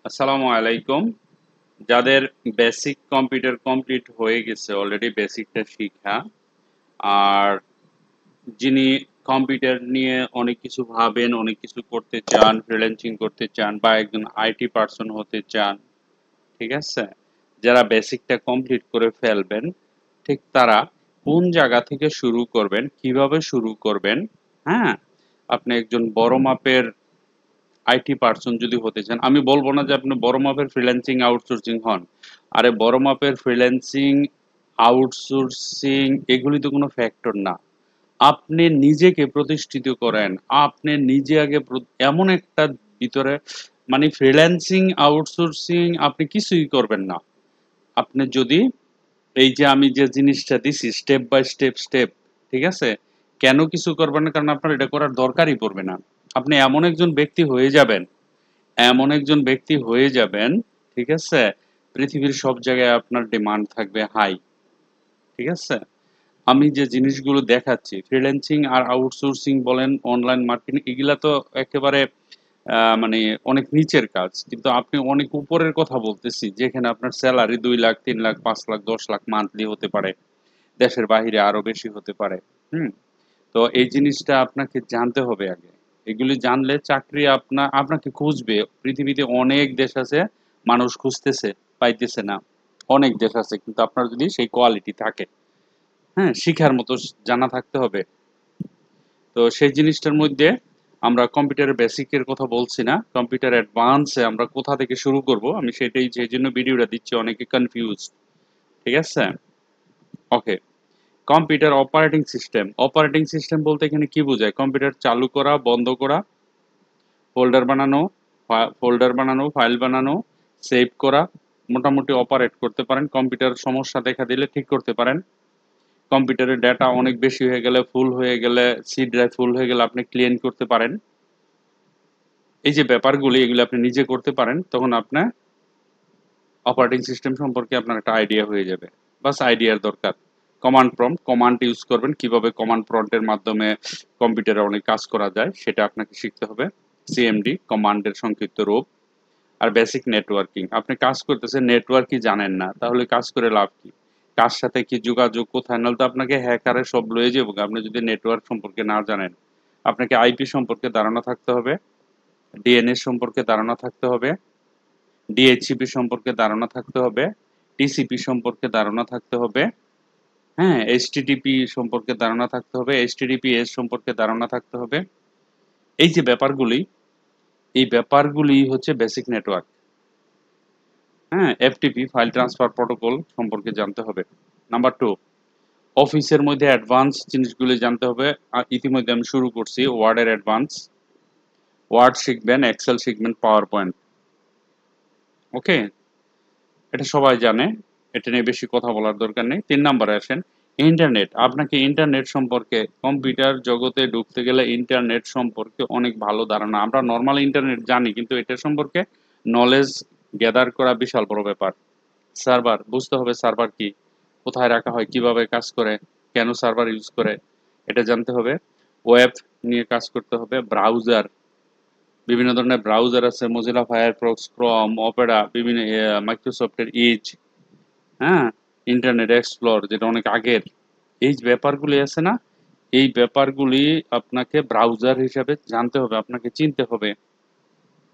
আসসালামু আলাইকুম। যাদের বেসিক কম্পিউটার কমপ্লিট হয়ে গেছে অলরেডি বেসিকটা শিখা, আর যিনি কম্পিউটার নিয়ে অনেক কিছু ভাবেন, অনেক কিছু করতে চান, ফ্রিল্যান্সিং করতে চান বা একজন আইটি পার্সন হতে চান, ঠিক আছে? যারা বেসিকটা কমপ্লিট করে ফেলবেন, ঠিক তারা কোন জায়গা থেকে শুরু করবেন, কিভাবে শুরু করবেন, হ্যাঁ? আপনি একজন বড় মাপের আইটি পার্সন যদি হতে চান, আমি বলবো না যে আপনি বড় মাপের ফ্রিল্যান্সিং আউটসোর্সিং হন। আরে বড় মাপের ফ্রিল্যান্সিং আউটসোর্সিং এগুলি তো কোনো ফ্যাক্টর না। আপনি নিজেকে প্রতিষ্ঠিত করেন, আপনি নিজে আগে এমন একটা ভিতরে, মানে ফ্রিল্যান্সিং আউটসোর্সিং আপনি কিছুই করবেন না। আপনি যদি এই যে আমি যে জিনিসটা দিছি স্টেপ বাই স্টেপ স্টেপ, ঠিক আছে? কেন কিছু করবেন না? কারণ আপনার এটা করার দরকারই পড়বে না। আপনি এমন একজন ব্যক্তি হয়ে যাবেন, এমন একজন ব্যক্তি হয়ে যাবেন, ঠিক আছে? পৃথিবীর সব জায়গায় আপনার ডিমান্ড থাকবে হাই, ঠিক আছে? আমি যে জিনিসগুলো দেখাচ্ছি ফ্রিল্যান্সিং আর আউটসোর্সিং বলেন, অনলাইন মার্কেটিং, এগুলা তো একেবারে মানে অনেক নিচের কাজ, কিন্তু আপনি অনেক উপরের কথা বলতেছি, যেখানে আপনার স্যালারি 2 লাখ, 3 লাখ, 5 লাখ, 10 লাখ মান্থলি হতে পারে, দেশের বাহিরে আরো বেশি হতে পারে। হুম। তো এই জিনিসটা আপনাকে জানতে হবে আগে। এগুলি জানলে চাকরি আপনাকে খুঁজবে। পৃথিবীতে অনেক দেশ আছে, মানুষ খুঁজতেছে, পাইতেছে না। অনেক দেশ আছে, কিন্তু আপনার যদি সেই কোয়ালিটি থাকে, হ্যাঁ, শিখার মতো জানা থাকতে হবে। তো সেই জিনিসটার মধ্যে আমরা কম্পিউটারের বেসিকের কথা বলছি না, কম্পিউটার অ্যাডভান্সে আমরা কোথা থেকে শুরু করব, আমি সেটাই সেই জন্য ভিডিওটা দিচ্ছি, অনেকে কনফিউজ, ঠিক আছে? ওকে। কম্পিউটার অপারেটিং সিস্টেম বলতে এখানে কি বোঝায়? কম্পিউটার চালু করা, বন্ধ করা, ফোল্ডার বানানো, ফাইল বানানো, সেভ করা, মোটামুটি অপারেট করতে পারেন। কম্পিউটার সমস্যা দেখা দিলে ঠিক করতে পারেন। কম্পিউটারের ডেটা অনেক বেশি হয়ে গেলে, ফুল হয়ে গেলে, সি ড্রাইভ ফুল হয়ে গেলে আপনি ক্লিন করতে পারেন। এই যে ব্যাপারগুলি, এগুলো আপনি নিজে করতে পারেন, তখন আপনার অপারেটিং সিস্টেম সম্পর্কে আপনার একটা আইডিয়া হয়ে যাবে। বাস আইডিয়ার দরকার। কমান্ড ইউজ করবেন, কিভাবে কমান্ড প্রম্পটের মাধ্যমে কম্পিউটারে অনেক কাজ করা যায় সেটা আপনাকে শিখতে হবে। সিএমডি কমান্ডের সংক্ষিপ্ত রূপ। আর বেসিক নেটওয়ার্কিং, আপনি কাজ করতেছেন, নেটওয়ার্কই জানেন না, তাহলে কাজ করে লাভ কি? কার সাথে কি যোগাযোগ, কোথায়, নাহলে তো আপনাকে হ্যাকারে সব লয়ে যাবো আপনি যদি নেটওয়ার্ক সম্পর্কে না জানেন। আপনাকে আইপি সম্পর্কে ধারণা থাকতে হবে, ডিএনএস সম্পর্কে ধারণা থাকতে হবে, ডিএইচসিপি সম্পর্কে ধারণা থাকতে হবে, টিসিপি সম্পর্কে ধারণা থাকতে হবে, হ্যাঁ, এইচটিটিপি সম্পর্কে ধারণা থাকতে হবে, এইচটিটিপিএস সম্পর্কে ধারণা থাকতে হবে। এই যে ব্যাপারগুলি, এই ব্যাপারগুলি হচ্ছে বেসিক নেটওয়ার্ক। হ্যাঁ, এফটিপি ফাইল ট্রান্সফার প্রোটোকল সম্পর্কে জানতে হবে। নাম্বার 2, অফিসের মধ্যে অ্যাডভান্স জিনিসগুলি জানতে হবে। ইতিমধ্যে আমি শুরু করছি ওয়ার্ডের অ্যাডভান্স। ওয়ার্ড শিখবেন, এক্সেল শিখবেন, পাওয়ার পয়েন্ট। ওকে, এটা সবাই জানে, এটা নিয়ে বেশি কথা বলার দরকার নেই। 3 নম্বরে আসেন, ইন্টারনেট। আপনাকে ইন্টারনেট সম্পর্কে, কম্পিউটার জগতে ঢুকতে গেলে ইন্টারনেট সম্পর্কে অনেক ভালো ধারণা, আমরা নর্মাল ইন্টারনেট জানি, কিন্তু এটা সম্পর্কে নলেজ গ্যাদার করা বিশাল বড় ব্যাপার। সার্ভার বুঝতে হবে, সার্ভার কি, কোথায় রাখা হয়, কিভাবে কাজ করে, কেন সার্ভার ইউজ করে, এটা জানতে হবে। ওয়েব নিয়ে কাজ করতে হবে। ব্রাউজার, বিভিন্ন ধরনের ব্রাউজার আছে, মজিলা ফায়ারফক্স, ক্রোম, অপেরা, বিভিন্ন মাইক্রোসফটের ইজ, হ্যাঁ, ইন্টারনেট এক্সপ্লোর যেটা অনেক আগের। এই যে ব্যাপারগুলি আছে না, এই ব্যাপারগুলি আপনাকে ব্রাউজার হিসাবে জানতে হবে, আপনাকে চিনতে হবে।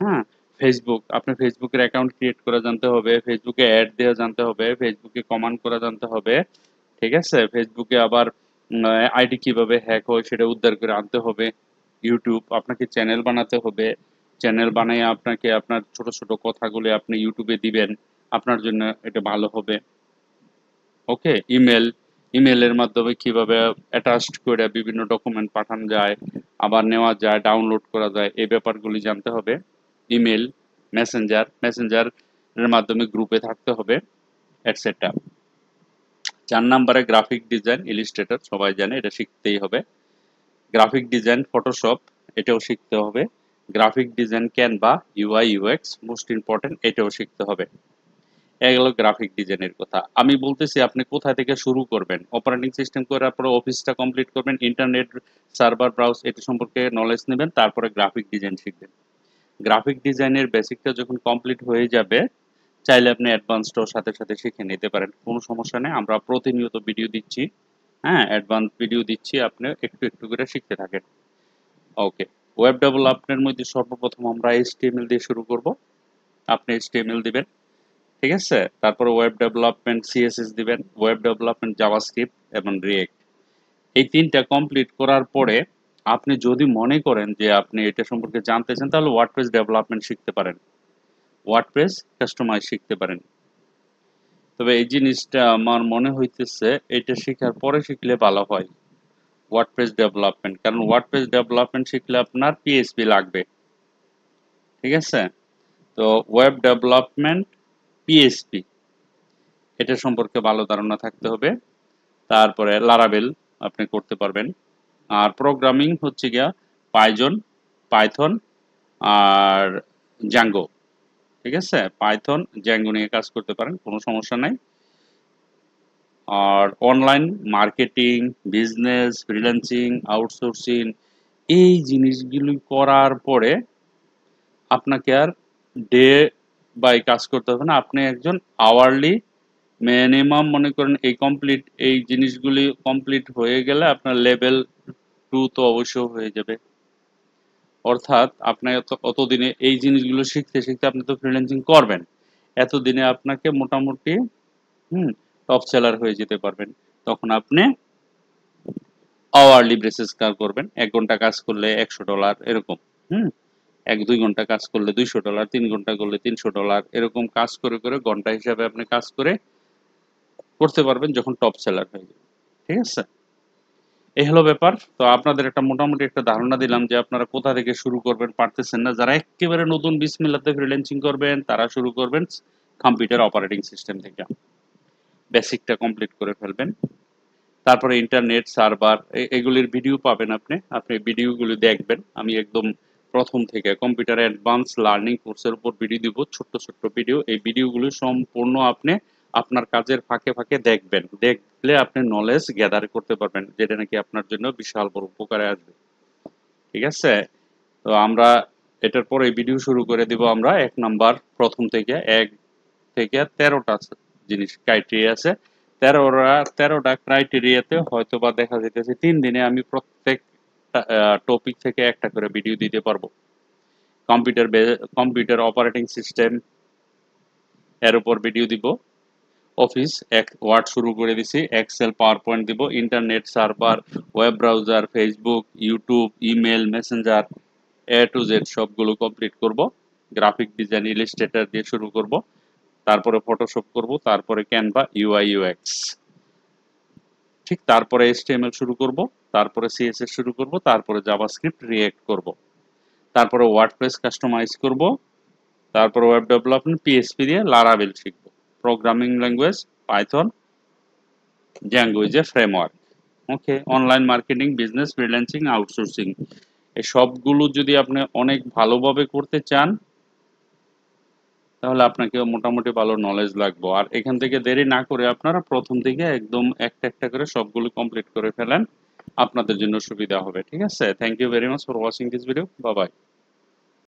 হ্যাঁ, ফেসবুক, আপনি ফেসবুকের অ্যাকাউন্ট ক্রিয়েট করা জানতে হবে, ফেসবুকে অ্যাড দেওয়া জানতে হবে, ফেসবুকে কমান্ড করা জানতে হবে, ঠিক আছে? ফেসবুকে আবার আইডি কিভাবে হ্যাক হয় সেটা উদ্ধার করে আনতে হবে। ইউটিউব, আপনাকে চ্যানেল বানাতে হবে, চ্যানেল বানিয়ে আপনাকে আপনার ছোট ছোট কথাগুলো আপনি ইউটিউবে দিবেন, আপনার জন্য এটা ভালো হবে। ওকে, ইমেলের মাধ্যমে কিভাবে অ্যাটাচড করে বিভিন্ন ডকুমেন্ট পাঠানো যায়, আবার নেওয়া যায়, ডাউনলোড করা যায়, এই ব্যাপারগুলি জানতে হবে। ইমেল, মেসেঞ্জারের মাধ্যমে গ্রুপে থাকতে হবে, এটসেট্রা। 4 নম্বরে গ্রাফিক ডিজাইন, ইলিস্ট্রেটর সবাই জানে, এটা শিখতেই হবে। গ্রাফিক ডিজাইন, ফটোশপ, এটাও শিখতে হবে। Graphic design, Canva, UI UX, most important, এটাও শিখতে হবে। এগুলো গ্রাফিক ডিজাইনের কথা। আমি বলতেছি আপনি কোথা থেকে শুরু করবেন। অপারেটিং সিস্টেম করার পরে অফিসটা কমপ্লিট করবেন, ইন্টারনেট, সার্ভার, ব্রাউজ, এটা সম্পর্কে নলেজ নেবেন, তারপরে গ্রাফিক ডিজাইন শিখবেন। গ্রাফিক ডিজাইনের বেসিকটা যখন কমপ্লিট হয়ে যাবে, চাইলে আপনি অ্যাডভান্সডও সাথে সাথে শিখে নিতে পারেন, কোনো সমস্যা নেই। আমরা প্রতিনিয়ত ভিডিও দিচ্ছি, হ্যাঁ, অ্যাডভান্স ভিডিও দিচ্ছি, আপনি একটু একটু করে শিখতে থাকেন। ওকে, ওয়েব ডেভেলপমেন্টের মধ্যে সর্বপ্রথম আমরা এইচটিএমএল দিয়ে শুরু করব। আপনি এইচটিএমএল দিবেন, ঠিক আছে? তারপরে ওয়েব ডেভেলপমেন্ট সিএসএস দিবেন, ওয়েব ডেভেলপমেন্ট জাভাস্ক্রিপ্ট এবং রিয়েক্ট। এই তিনটা কমপ্লিট করার পরে আপনি যদি মনে করেন যে আপনি এটা সম্পর্কে জানতে চান, তাহলে ওয়ার্ডপ্রেস ডেভেলপমেন্ট শিখতে পারেন, ওয়ার্ডপ্রেস কাস্টমাইজ শিখতে পারেন। তবে এই জিনিসটা আমার মনে হইতেছে এটা শেখার পরে শিখলে ভালো হয়, ওয়ার্ডপ্রেস ডেভেলপমেন্ট। কারণ ওয়ার্ডপ্রেস ডেভেলপমেন্ট শিখলে আপনার পিএইচপি লাগবে, ঠিক আছে? তো ওয়েব ডেভেলপমেন্ট পিএইচপি এটা সম্পর্কে ভালো ধারণা থাকতে হবে। তারপরে লারাভেল আপনি করতে পারবেন। আর প্রোগ্রামিং হচ্ছে গিয়া পাইথন, পাইথন আর জ্যাঙ্গো, ঠিক আছে? পাইথন জ্যাঙ্গো নিয়ে কাজ করতে পারেন, কোনো সমস্যা নাই। আর online marketing, business, freelancing, outsourcing এই জিনিসগুলি করার পরে আপনাকে আর ডে বাই কাজ করতে হবে না, আপনি একজন আওয়ারলি মিনিমাম মনে করেন এই জিনিসগুলি কমপ্লিট হয়ে গেলে আপনার লেভেল 2 তো অবশ্যই হয়ে যাবে। অর্থাৎ আপনি অতদিনে এই জিনিসগুলো শিখতে শিখতে আপনি তো ফ্রিল্যান্সিং করবেন, এতদিনে আপনাকে মোটামুটি টপ সেলার হয়ে যেতে পারবেন। তখন আপনি আওয়ারলি বেসিস কাজ করবেন, 1 ঘন্টা কাজ করলে $100 এরকম, হুম 1-2 ঘন্টা কাজ করলে $200, 3 ঘন্টা করলে $300, এরকম কাজ করে করে ঘন্টা হিসাবে আপনি কাজ করে করতে পারবেন যখন টপ সেলার হয়ে যাবে, ঠিক আছে? এই হলো ব্যাপার। তো আপনাদের একটা মোটামুটি একটা ধারণা দিলাম যে আপনারা কোথা থেকে শুরু করবেন, পারতেছেন না, যারা একেবারে নতুন বিসমিল্লাতে ফ্রিল্যান্সিং করবেন তারা শুরু করবেন কম্পিউটার অপারেটিং সিস্টেম থেকে, বেসিকটা কমপ্লিট করে ফেলবেন। তারপরে ইন্টারনেট সার্ভার এগুলির ভিডিও পাবেন, আপনি ভিডিওগুলো দেখবেন। আমি একদম প্রথম থেকে কম্পিউটার অ্যাডভান্স লার্নিং কোর্সের উপর ভিডিও দিব, ছোট্ট ছোট্ট ভিডিও। এই ভিডিওগুলো সম্পূর্ণ আপনি আপনার কাজের ফাঁকে ফাঁকে দেখবেন, দেখলে আপনি নলেজ গ্যাদার করতে পারবেন, যেটা নাকি আপনার জন্য বিশাল বড় উপকারে আসবে, ঠিক আছে? তো আমরা এটার পরে ভিডিও শুরু করে দিব। আমরা 1 নাম্বার প্রথম থেকে 1 থেকে 13টা জিনিস ক্রাইটেরিয়া আছে, 13টা ক্রাইটেরিয়াতে হয়তো বা দেখা যেতেছে 3 দিনে আমি প্রত্যেক টপিক থেকে একটা করে ভিডিও দিতে পারবো। কম্পিউটার কম্পিউটার অপারেটিং সিস্টেম এর উপর ভিডিও দিব, অফিস ওয়ার্ড শুরু করে দিছি, এক্সেল পাওয়ার পয়েন্ট দিব, internet server, web browser, Facebook, YouTube, email, messenger, A to Z সবগুলো কমপ্লিট করব। গ্রাফিক ডিজাইন ইলাস্ট্রেটর দিয়ে শুরু করব, তারপরে ফটোশপ করব, তারপরে ক্যানভা, ইউআই ইউএক্স, ঠিক তারপরে এইচটিএমএল শুরু করব, তারপরে সিএসএস শুরু করব, তারপরে জাভাস্ক্রিপ্ট রিয়েক্ট করব, তারপরে ওয়ার্ডপ্রেস কাস্টমাইজ করব, তারপরে ওয়েব ডেভেলপমেন্ট পিএইচপি দিয়ে লারাভেল শিখব, programming language Python, Zango is a framework. Okay, online marketing, business, freelancing, outsourcing এই সবগুলো যদি আপনি অনেক ভালোভাবে করতে চান তাহলে আপনাকে মোটামুটি ভালো নলেজ লাগবে। আর এখান থেকে দেরি না করে আপনারা প্রথম থেকে একদম একটা একটা করে সবগুলো কমপ্লিট করে ফেলেন, আপনাদের জন্য সুবিধা হবে, ঠিক আছে? Thank you very much for watching this video, bye by.